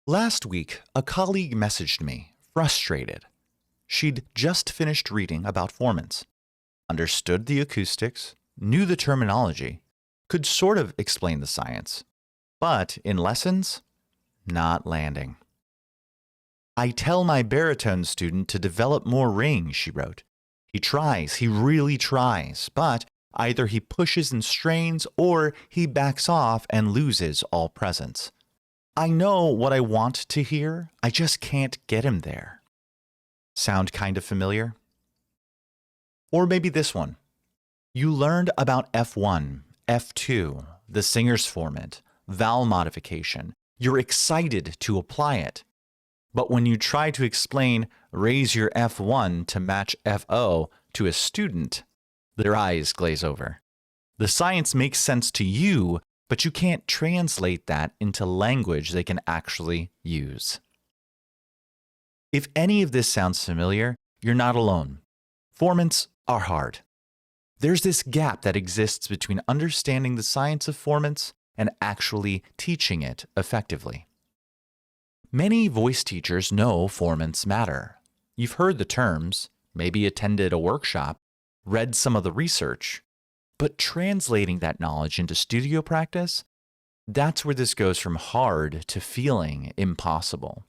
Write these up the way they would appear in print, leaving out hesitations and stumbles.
Last week, a colleague messaged me, frustrated. She'd just finished reading about Formants, understood the acoustics, knew the terminology, could sort of explain the science, but in lessons, not landing. I tell my baritone student to develop more range, she wrote. He tries, he really tries, but either he pushes and strains or he backs off and loses all presence. I know what I want to hear, I just can't get him there. Sound kind of familiar? Or maybe this one. You learned about F1, F2, the singer's formant, vowel modification. You're excited to apply it. But when you try to explain raise your F1 to match FO to a student, their eyes glaze over. The science makes sense to you, but you can't translate that into language they can actually use. If any of this sounds familiar, you're not alone. Formants are hard. There's this gap that exists between understanding the science of formants and actually teaching it effectively. Many voice teachers know formants matter. You've heard the terms, maybe attended a workshop, read some of the research, but translating that knowledge into studio practice, that's where this goes from hard to feeling impossible.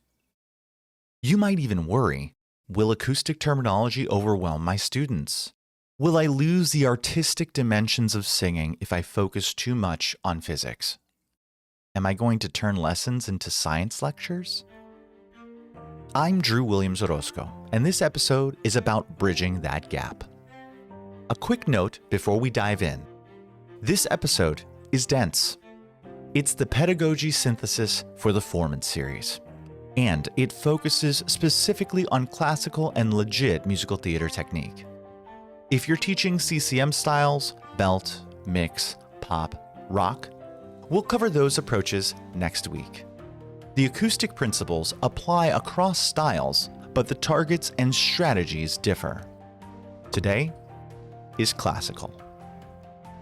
You might even worry, will acoustic terminology overwhelm my students? Will I lose the artistic dimensions of singing if I focus too much on physics? Am I going to turn lessons into science lectures? I'm Drew Williams Orozco, and this episode is about bridging that gap. A quick note before we dive in. This episode is dense. It's the pedagogy synthesis for the Formant series, and it focuses specifically on classical and legit musical theater technique. If you're teaching CCM styles, belt, mix, pop, rock, we'll cover those approaches next week. The acoustic principles apply across styles, but the targets and strategies differ. Today is classical.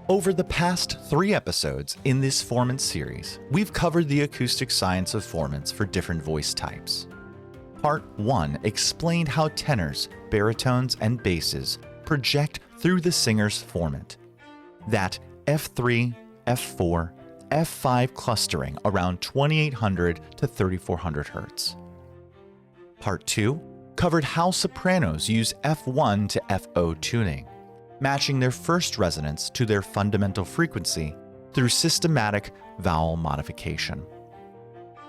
Over the past 3 episodes in this Formant series, we've covered the acoustic science of formants for different voice types. Part 1 explained how tenors, baritones, and basses project through the singer's formant. That F3, F4, F5 clustering around 2800 to 3400 Hz. Part 2 covered how sopranos use F1 to FO tuning, matching their first resonance to their fundamental frequency through systematic vowel modification.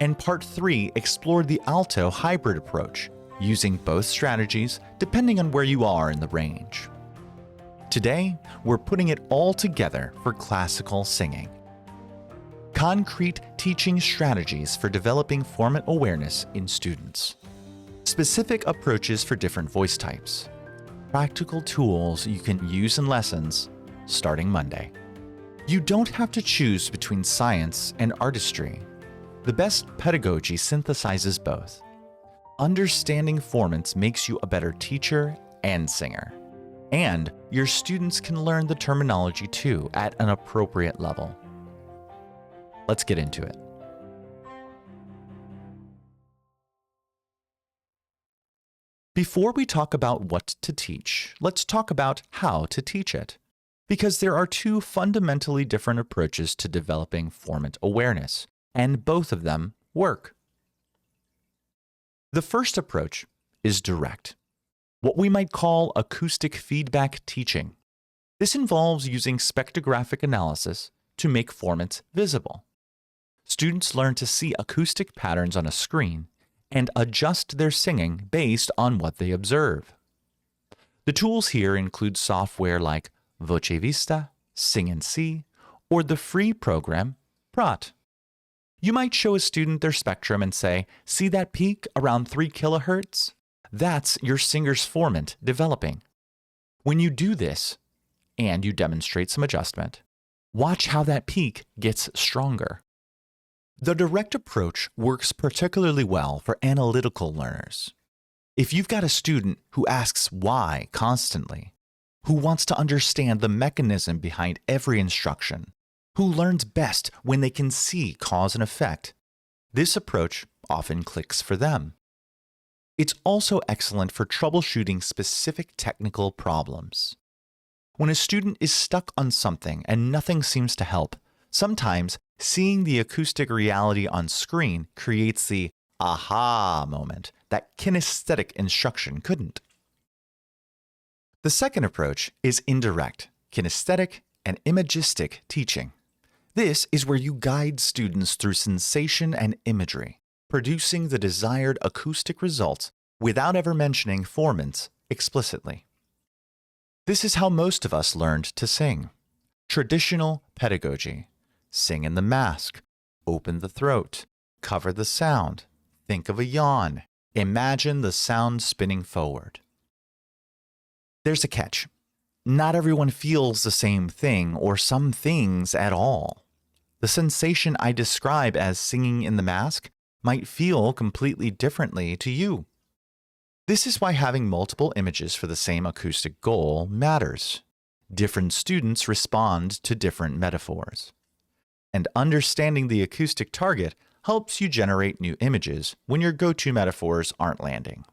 And Part 3 explored the alto hybrid approach, using both strategies depending on where you are in the range. Today, we're putting it all together for classical singing. Concrete teaching strategies for developing formant awareness in students. Specific approaches for different voice types. Practical tools you can use in lessons starting Monday. You don't have to choose between science and artistry. The best pedagogy synthesizes both. Understanding formants makes you a better teacher and singer. And your students can learn the terminology too at an appropriate level. Let's get into it. Before we talk about what to teach, let's talk about how to teach it. Because there are 2 fundamentally different approaches to developing formant awareness, and both of them work. The first approach is direct, what we might call acoustic feedback teaching. This involves using spectrographic analysis to make formants visible. Students learn to see acoustic patterns on a screen and adjust their singing based on what they observe. The tools here include software like Voce Vista, Sing and See, or the free program Prot. You might show a student their spectrum and say, see that peak around 3 kHz? That's your singer's formant developing. When you do this, and you demonstrate some adjustment, watch how that peak gets stronger. The direct approach works particularly well for analytical learners. If you've got a student who asks why constantly, who wants to understand the mechanism behind every instruction, who learns best when they can see cause and effect, This approach often clicks for them. It's also excellent for troubleshooting specific technical problems. When a student is stuck on something and nothing seems to help, sometimes seeing the acoustic reality on screen creates the aha moment that kinesthetic instruction couldn't. The second approach is indirect, kinesthetic, and imagistic teaching. This is where you guide students through sensation and imagery, producing the desired acoustic results without ever mentioning formants explicitly. This is how most of us learned to sing. Traditional pedagogy. Sing in the mask, open the throat, cover the sound, think of a yawn, imagine the sound spinning forward. There's a catch. Not everyone feels the same thing or some things at all. The sensation I describe as singing in the mask might feel completely differently to you. This is why having multiple images for the same acoustic goal matters. Different students respond to different metaphors. And understanding the acoustic target helps you generate new images when your go-to metaphors aren't landing.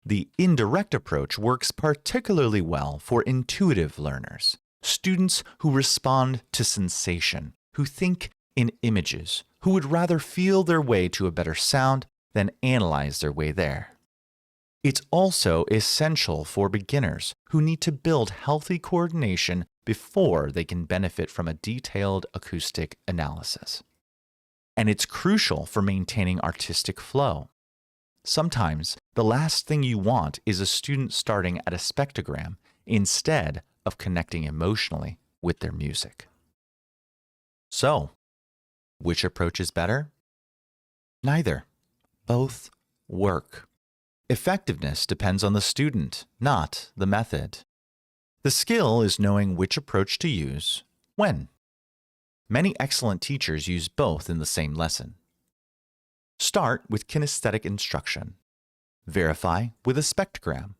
The indirect approach works particularly well for intuitive learners, students who respond to sensation, who think in images, who would rather feel their way to a better sound than analyze their way there. It's also essential for beginners who need to build healthy coordination before they can benefit from a detailed acoustic analysis. And it's crucial for maintaining artistic flow. Sometimes the last thing you want is a student starting at a spectrogram instead of connecting emotionally with their music. So, which approach is better? Neither. Both work. Effectiveness depends on the student, not the method. The skill is knowing which approach to use, when. Many excellent teachers use both in the same lesson. Start with kinesthetic instruction. Verify with a spectrogram.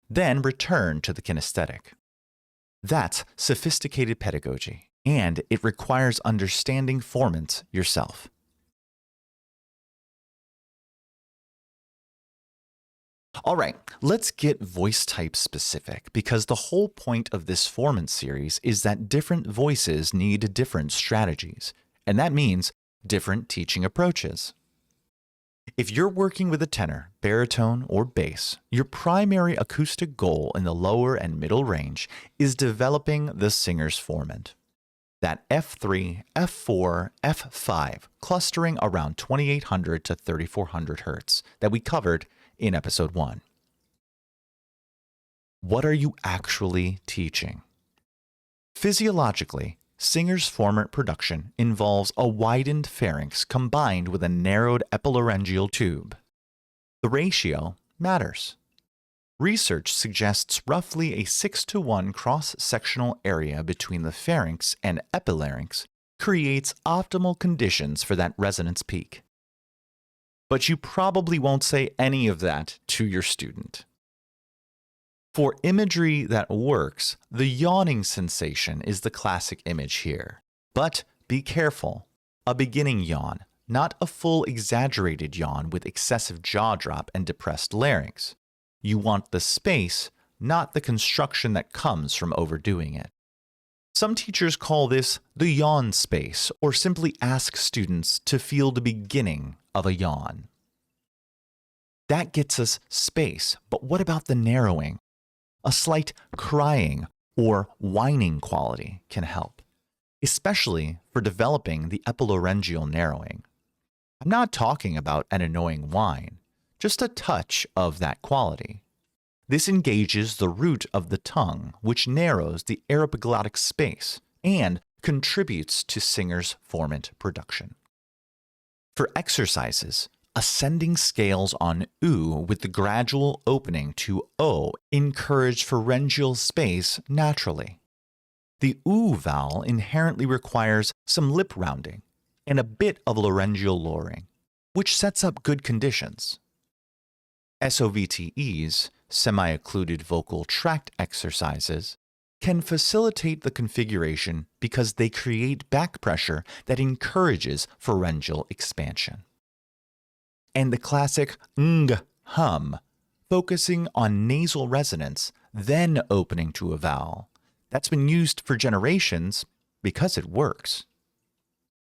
Then return to the kinesthetic. That's sophisticated pedagogy, and it requires understanding formants yourself. All right, let's get voice type specific, because the whole point of this Formant series is that different voices need different strategies, and that means different teaching approaches. If you're working with a tenor, baritone, or bass, your primary acoustic goal in the lower and middle range is developing the singer's formant. That F3, F4, F5 clustering around 2800 to 3400 Hz that we covered in episode 1. What are you actually teaching? Physiologically, singer's formant production involves a widened pharynx combined with a narrowed epilaryngeal tube. The ratio matters. Research suggests roughly a 6:1 cross-sectional area between the pharynx and epilarynx creates optimal conditions for that resonance peak. But you probably won't say any of that to your student. For imagery that works, the yawning sensation is the classic image here. But be careful. A beginning yawn, not a full exaggerated yawn with excessive jaw drop and depressed larynx. You want the space, not the construction that comes from overdoing it. Some teachers call this the yawn space, or simply ask students to feel the beginning of a yawn. That gets us space, but what about the narrowing? A slight crying or whining quality can help, especially for developing the epilaryngeal narrowing. I'm not talking about an annoying whine, just a touch of that quality. This engages the root of the tongue, which narrows the aeroepiglottic space and contributes to singer's formant production. For exercises, ascending scales on U with the gradual opening to O encourage pharyngeal space naturally. The U vowel inherently requires some lip rounding and a bit of laryngeal lowering, which sets up good conditions. SOVTEs, semi-occluded vocal tract exercises, can facilitate the configuration because they create back pressure that encourages pharyngeal expansion. And the classic ng hum, focusing on nasal resonance, then opening to a vowel, that's been used for generations because it works.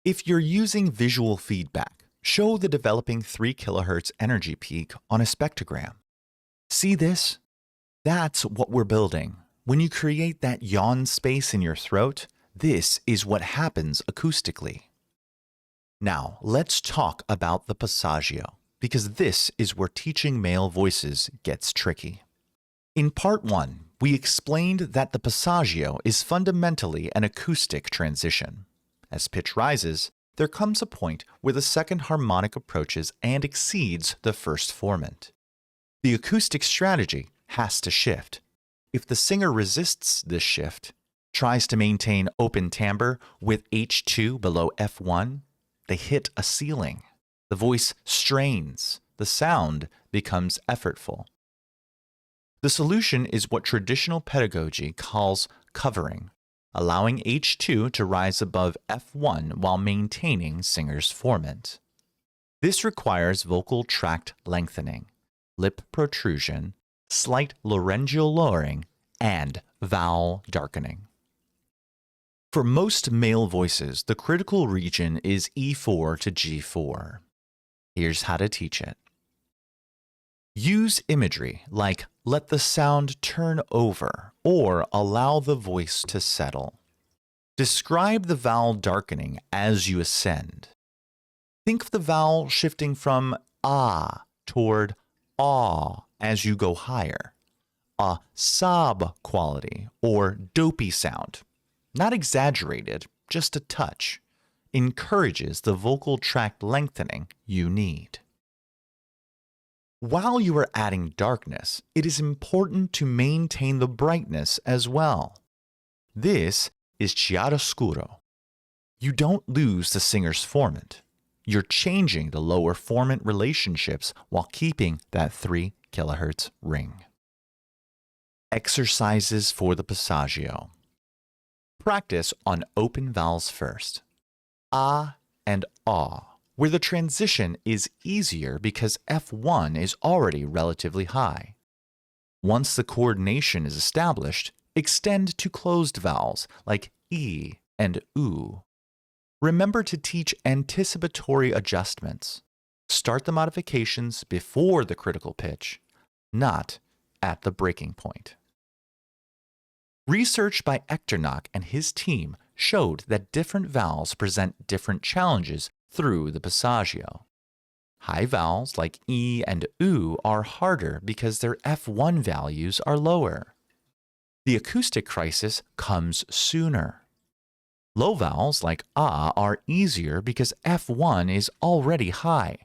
If you're using visual feedback, show the developing 3 kHz energy peak on a spectrogram. See this? That's what we're building. When you create that yawn space in your throat, this is what happens acoustically. Now, let's talk about the passaggio, because this is where teaching male voices gets tricky. In part 1, we explained that the passaggio is fundamentally an acoustic transition. As pitch rises, there comes a point where the second harmonic approaches and exceeds the first formant. The acoustic strategy has to shift. If the singer resists this shift, tries to maintain open timbre with H2 below F1, they hit a ceiling. The voice strains. The sound becomes effortful. The solution is what traditional pedagogy calls covering, allowing H2 to rise above F1 while maintaining singer's formant. This requires vocal tract lengthening, lip protrusion, slight laryngeal lowering, and vowel darkening. For most male voices, the critical region is E4 to G4. Here's how to teach it. Use imagery like let the sound turn over or allow the voice to settle. Describe the vowel darkening as you ascend. Think of the vowel shifting from ah toward aw as you go higher. A sob quality or dopey sound, not exaggerated, just a touch, encourages the vocal tract lengthening you need. While you are adding darkness, it is important to maintain the brightness as well. This is chiaroscuro. You don't lose the singer's formant. You're changing the lower formant relationships while keeping that 3 kHz ring. Exercises for the passaggio. Practice on open vowels first. Ah and aw, where the transition is easier because F1 is already relatively high. Once the coordination is established, extend to closed vowels like E and U. Remember to teach anticipatory adjustments. Start the modifications before the critical pitch, not at the breaking point. Research by Echternach and his team showed that different vowels present different challenges through the passaggio. High vowels like E and U are harder because their F1 values are lower. The acoustic crisis comes sooner. Low vowels like ah are easier because F1 is already high.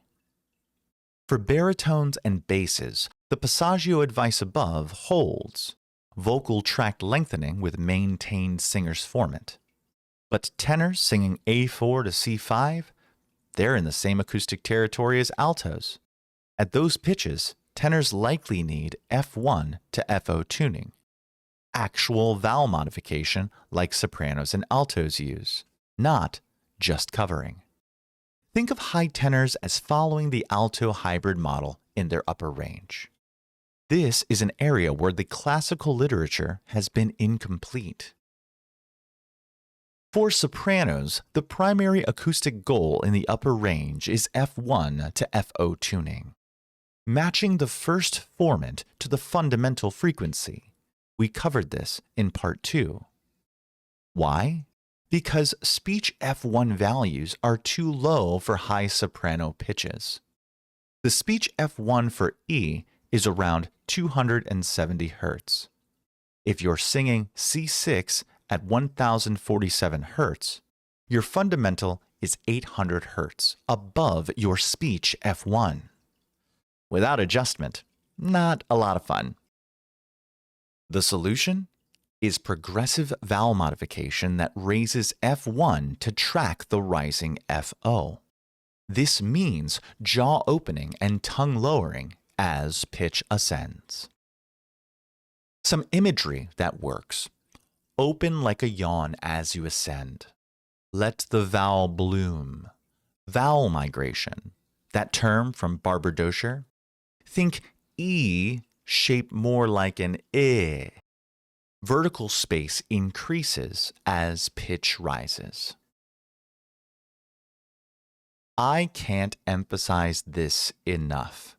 For baritones and basses, the passaggio advice above holds. Vocal tract lengthening with maintained singer's formant. But tenors singing A4 to C5, they're in the same acoustic territory as altos. At those pitches, tenors likely need F1 to FO tuning. Actual vowel modification like sopranos and altos use, not just covering. Think of high tenors as following the alto hybrid model in their upper range. This is an area where the classical literature has been incomplete. For sopranos, the primary acoustic goal in the upper range is F1 to FO tuning, matching the first formant to the fundamental frequency. We covered this in part 2. Why? Because speech F1 values are too low for high soprano pitches. The speech F1 for E is around 270 Hz. If you're singing C6 at 1047 Hz, your fundamental is 800 Hz above your speech F1. Without adjustment, not a lot of fun. The solution is progressive vowel modification that raises F1 to track the rising FO. This means jaw opening and tongue lowering as pitch ascends. Some imagery that works. open like a yawn as you ascend. Let the vowel bloom. Vowel migration, that term from Barbadosher. Think E shaped more like an I. Vertical space increases as pitch rises. I can't emphasize this enough.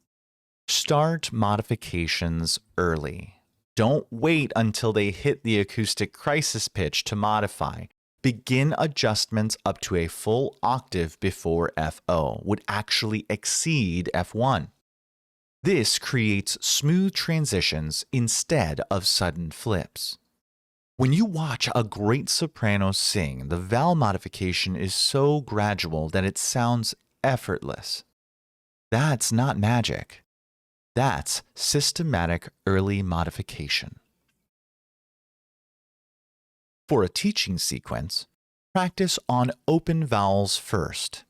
Start modifications early. Don't wait until they hit the acoustic crisis pitch to modify. Begin adjustments up to a full octave before FO would actually exceed F1. This creates smooth transitions instead of sudden flips. When you watch a great soprano sing, the vowel modification is so gradual that it sounds effortless. That's not magic. That's systematic early modification. For a teaching sequence, practice on open vowels first.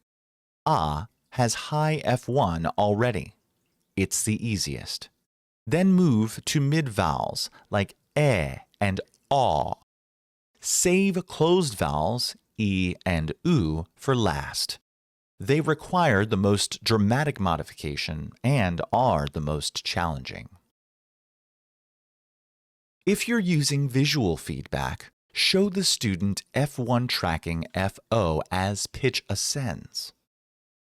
A has high F1 already. It's the easiest. Then move to mid vowels like E and A. Save closed vowels E and U for last. They require the most dramatic modification and are the most challenging. If you're using visual feedback, show the student F1 tracking FO as pitch ascends.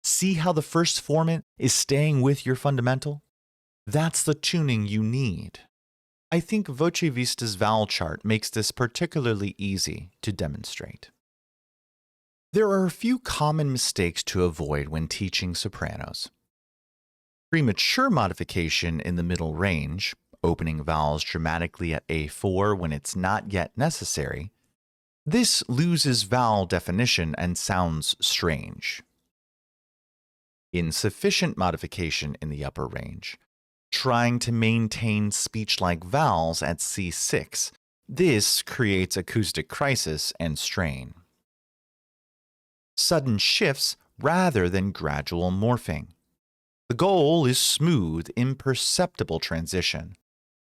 See how the first formant is staying with your fundamental? That's the tuning you need. I think Voce Vista's vowel chart makes this particularly easy to demonstrate. There are a few common mistakes to avoid when teaching sopranos. Premature modification in the middle range, opening vowels dramatically at A4 when it's not yet necessary. This loses vowel definition and sounds strange. Insufficient modification in the upper range, trying to maintain speech-like vowels at C6. This creates acoustic crisis and strain. Sudden shifts rather than gradual morphing. The goal is smooth, imperceptible transition,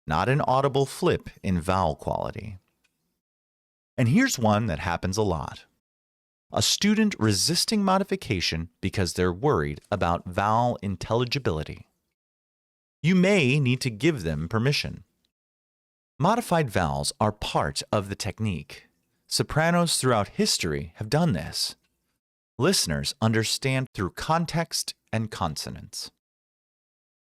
not an audible flip in vowel quality. And here's one that happens a lot. A student resisting modification because they're worried about vowel intelligibility. You may need to give them permission. Modified vowels are part of the technique. Sopranos throughout history have done this. Listeners understand through context and consonants.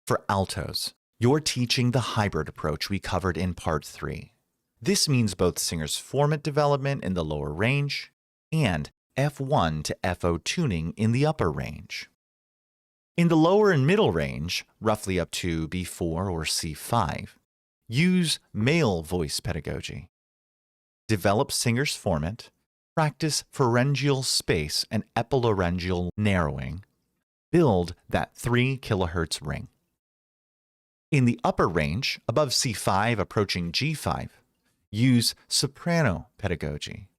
For altos, you're teaching the hybrid approach we covered in Part 3. This means both singers' formant development in the lower range and F1 to FO tuning in the upper range. In the lower and middle range, roughly up to B4 or C5, use male voice pedagogy. Develop singer's formant, practice pharyngeal space and epilaryngeal narrowing. Build that 3 kHz ring. In the upper range, above C5 approaching G5, use soprano pedagogy.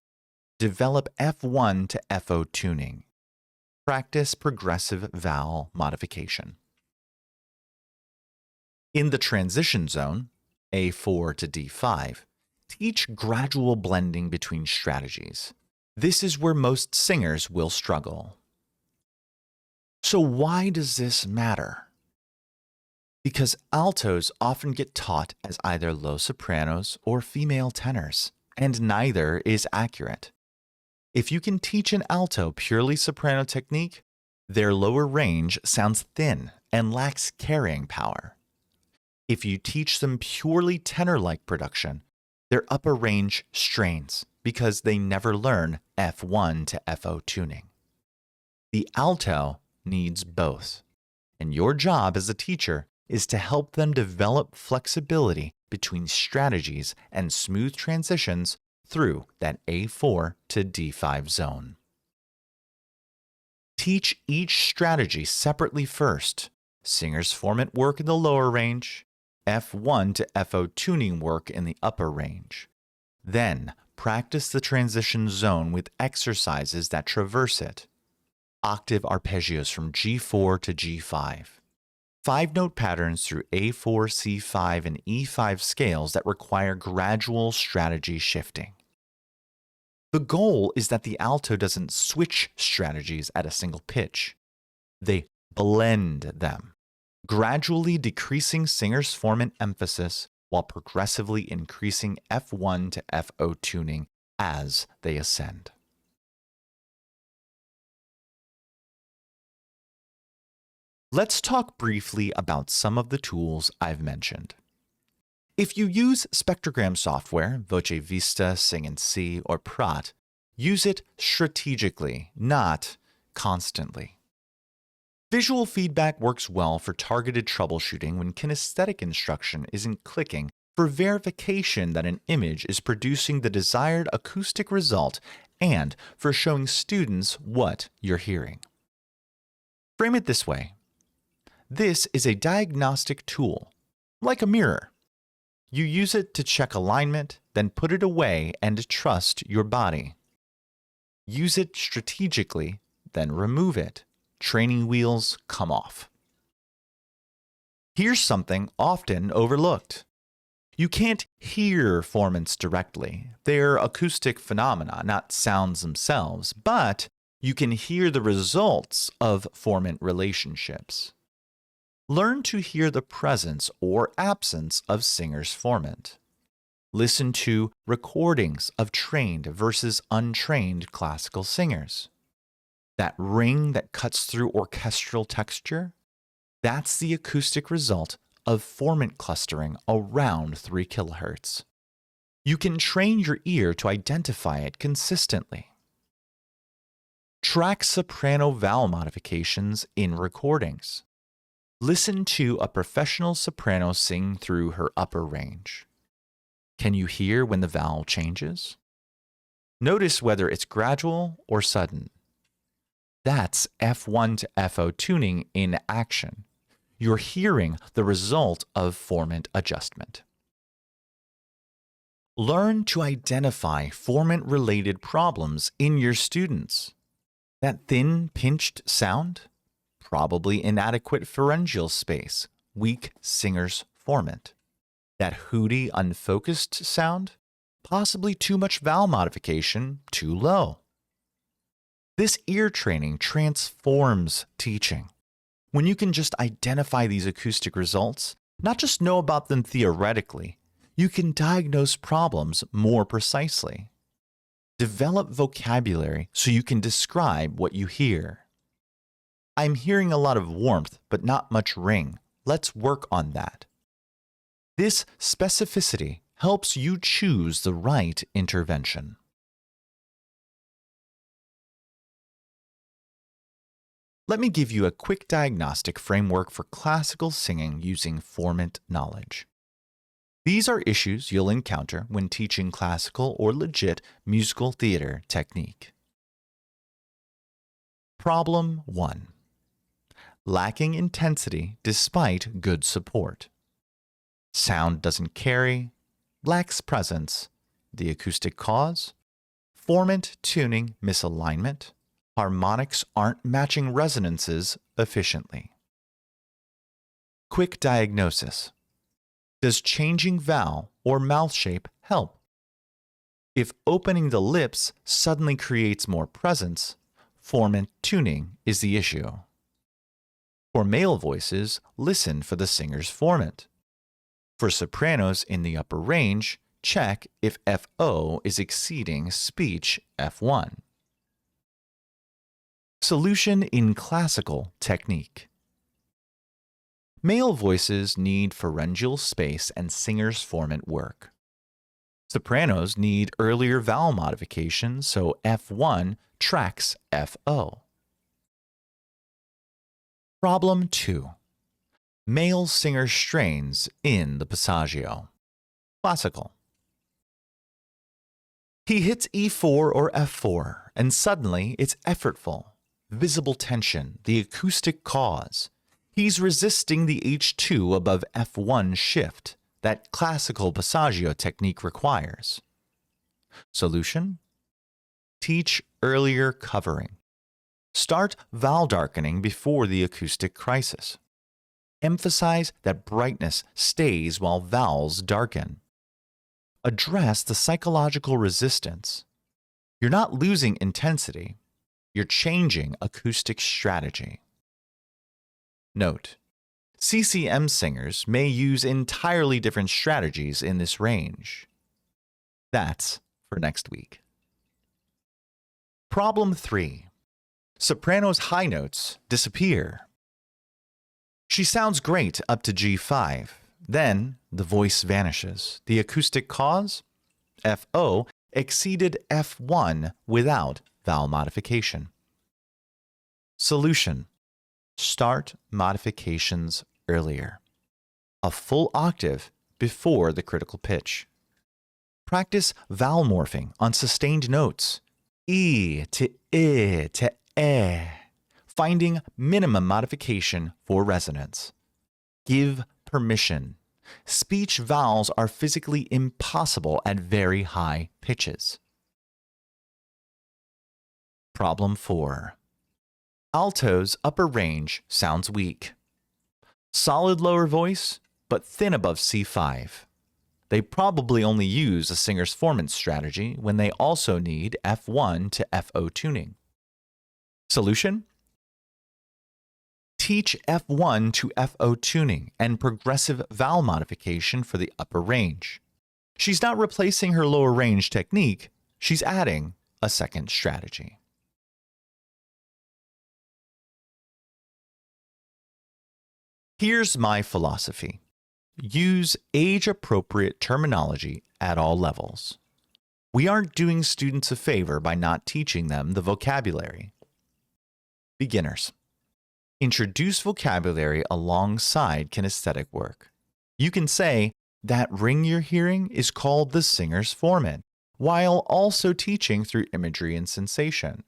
Develop F1 to FO tuning. Practice progressive vowel modification. In the transition zone, A4 to D5, teach gradual blending between strategies. This is where most singers will struggle. So why does this matter? Because altos often get taught as either low sopranos or female tenors, and neither is accurate. If you can teach an alto purely soprano technique, their lower range sounds thin and lacks carrying power. If you teach them purely tenor-like production, their upper range strains because they never learn F1 to FO tuning. The alto needs both, and your job as a teacher is to help them develop flexibility between strategies and smooth transitions through that A4 to D5 zone. Teach each strategy separately first. Singer's formant work in the lower range, F1 to FO tuning work in the upper range. Then practice the transition zone with exercises that traverse it. Octave arpeggios from G4 to G5. 5-note patterns through A4, C5, and E5 scales that require gradual strategy shifting. The goal is that the alto doesn't switch strategies at a single pitch. They blend them, gradually decreasing singer's formant emphasis while progressively increasing F1 to FO tuning as they ascend. Let's talk briefly about some of the tools I've mentioned. If you use spectrogram software, Voce Vista, Sing and See, or Prat, use it strategically, not constantly. Visual feedback works well for targeted troubleshooting when kinesthetic instruction isn't clicking for verification that an image is producing the desired acoustic result and for showing students what you're hearing. Frame it this way. This is a diagnostic tool, like a mirror. You use it to check alignment, then put it away and trust your body. Use it strategically, then remove it. Training wheels come off. Here's something often overlooked. You can't hear formants directly. They're acoustic phenomena, not sounds themselves, but you can hear the results of formant relationships. Learn to hear the presence or absence of singer's formant. Listen to recordings of trained versus untrained classical singers. That ring that cuts through orchestral texture, that's the acoustic result of formant clustering around 3 kHz. You can train your ear to identify it consistently. Track soprano vowel modifications in recordings. Listen to a professional soprano sing through her upper range. Can you hear when the vowel changes? Notice whether it's gradual or sudden. That's F1 to FO tuning in action. You're hearing the result of formant adjustment. Learn to identify formant-related problems in your students. That thin, pinched sound? Probably inadequate pharyngeal space, weak singer's formant. That hooty, unfocused sound? Possibly too much vowel modification, too low. This ear training transforms teaching. When you can just identify these acoustic results, not just know about them theoretically, you can diagnose problems more precisely. Develop vocabulary so you can describe what you hear. I'm hearing a lot of warmth, but not much ring. Let's work on that. This specificity helps you choose the right intervention. Let me give you a quick diagnostic framework for classical singing using formant knowledge. These are issues you'll encounter when teaching classical or legit musical theater technique. Problem 1. Lacking intensity despite good support. Sound doesn't carry, lacks presence. The acoustic cause? Formant tuning misalignment. Harmonics aren't matching resonances efficiently. Quick diagnosis. Does changing vowel or mouth shape help? If opening the lips suddenly creates more presence, formant tuning is the issue. For male voices, listen for the singer's formant. For sopranos in the upper range, check if FO is exceeding speech F1. Solution in classical technique. Male voices need pharyngeal space and singer's formant work. Sopranos need earlier vowel modification so F1 tracks FO. Problem 2. Male singer strains in the passaggio. Classical. He hits E4 or F4, and suddenly it's effortful. Visible tension, the acoustic cause. He's resisting the H2 above F1 shift that classical passaggio technique requires. Solution? Teach earlier covering. Start vowel darkening before the acoustic crisis. Emphasize that brightness stays while vowels darken. Address the psychological resistance. You're not losing intensity, you're changing acoustic strategy. Note: CCM singers may use entirely different strategies in this range. That's for next week. Problem 3. Soprano's high notes disappear. She sounds great up to G5. Then the voice vanishes. The acoustic cause? FO exceeded F1 without vowel modification. Solution: start modifications earlier. A full octave before the critical pitch. Practice vowel morphing on sustained notes. E to I to E. Finding minimum modification for resonance. Give permission. Speech vowels are physically impossible at very high pitches. Problem 4. Alto's upper range sounds weak. Solid lower voice, but thin above C5. They probably only use a singer's Formant strategy when they also need F1 to FO tuning. Solution: teach F1 to FO tuning and progressive vowel modification for the upper range. She's not replacing her lower range technique, she's adding a second strategy. Here's my philosophy. Use age-appropriate terminology at all levels. We aren't doing students a favor by not teaching them the vocabulary. Beginners. Introduce vocabulary alongside kinesthetic work. You can say, that ring you're hearing is called the singer's formant, while also teaching through imagery and sensation.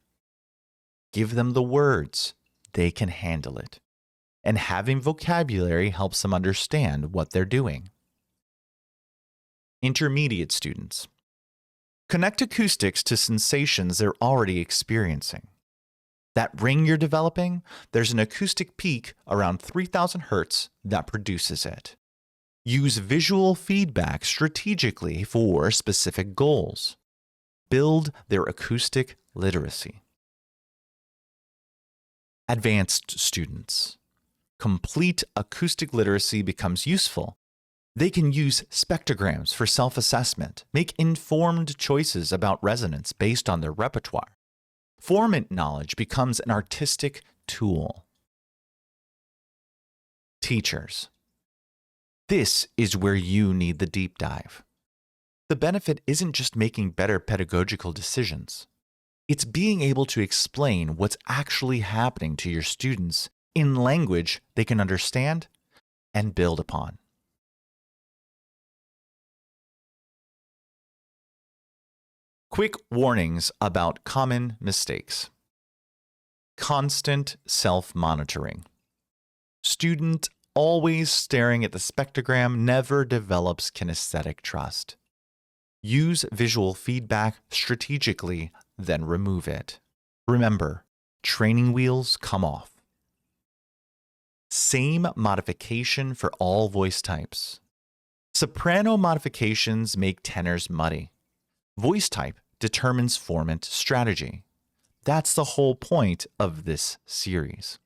Give them the words. They can handle it. And having vocabulary helps them understand what they're doing. Intermediate students. Connect acoustics to sensations they're already experiencing. That ring you're developing, there's an acoustic peak around 3000 Hz that produces it. Use visual feedback strategically for specific goals. Build their acoustic literacy. Advanced students. Complete acoustic literacy becomes useful. They can use spectrograms for self-assessment, make informed choices about resonance based on their repertoire. Formant knowledge becomes an artistic tool. Teachers. This is where you need the deep dive. The benefit isn't just making better pedagogical decisions. It's being able to explain what's actually happening to your students in language they can understand and build upon. Quick warnings about common mistakes. Constant self-monitoring. Student always staring at the spectrogram never develops kinesthetic trust. Use visual feedback strategically, then remove it. Remember, training wheels come off. Same modification for all voice types. Soprano modifications make tenors muddy. Voice type determines formant strategy. That's the whole point of this series.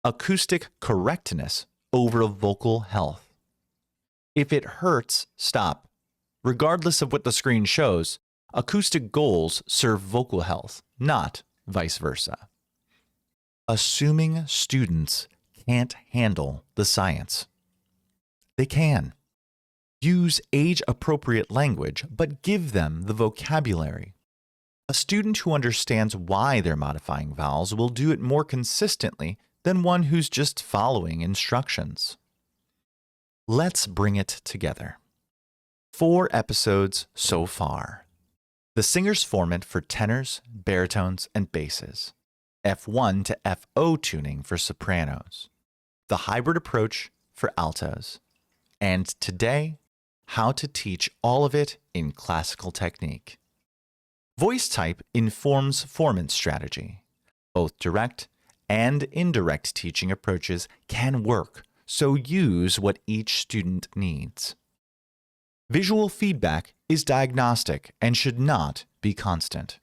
Acoustic correctness over vocal health. If it hurts, stop. Regardless of what the screen shows, acoustic goals serve vocal health, not vice versa. Assuming students can't handle the science. They can. Use age-appropriate language, but give them the vocabulary. A student who understands why they're modifying vowels will do it more consistently than one who's just following instructions. Let's bring it together. 4 episodes so far. The singer's formant for tenors, baritones, and basses. F1 to FO tuning for sopranos. The hybrid approach for altos. And today, how to teach all of it in classical technique. Voice type informs formant strategy. Both direct and indirect teaching approaches can work, so use what each student needs. Visual feedback is diagnostic and should not be constant.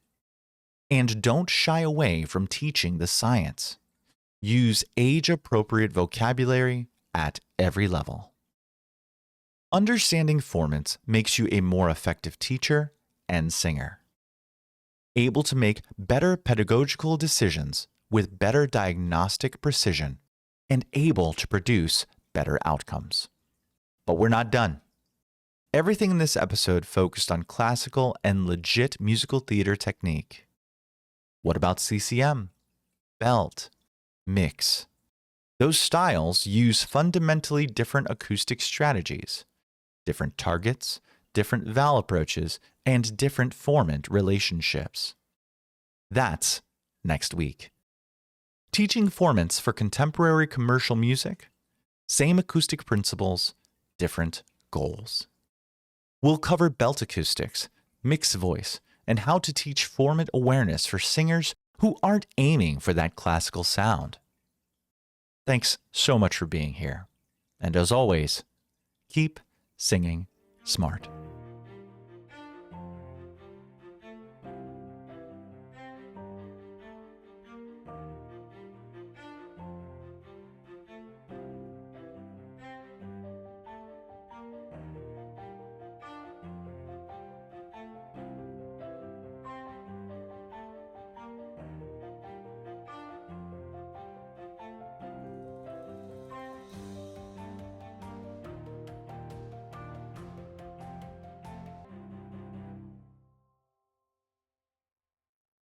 And don't shy away from teaching the science. Use age-appropriate vocabulary at every level. Understanding formants makes you a more effective teacher and singer. Able to make better pedagogical decisions with better diagnostic precision and able to produce better outcomes. But we're not done. Everything in this episode focused on classical and legit musical theater technique. What about CCM, belt, mix? Those styles use fundamentally different acoustic strategies, different targets, different vowel approaches, and different formant relationships. That's next week. Teaching formants for contemporary commercial music, same acoustic principles, different goals. We'll cover belt acoustics, mixed voice, and how to teach formant awareness for singers who aren't aiming for that classical sound. Thanks so much for being here. And as always, keep singing smart.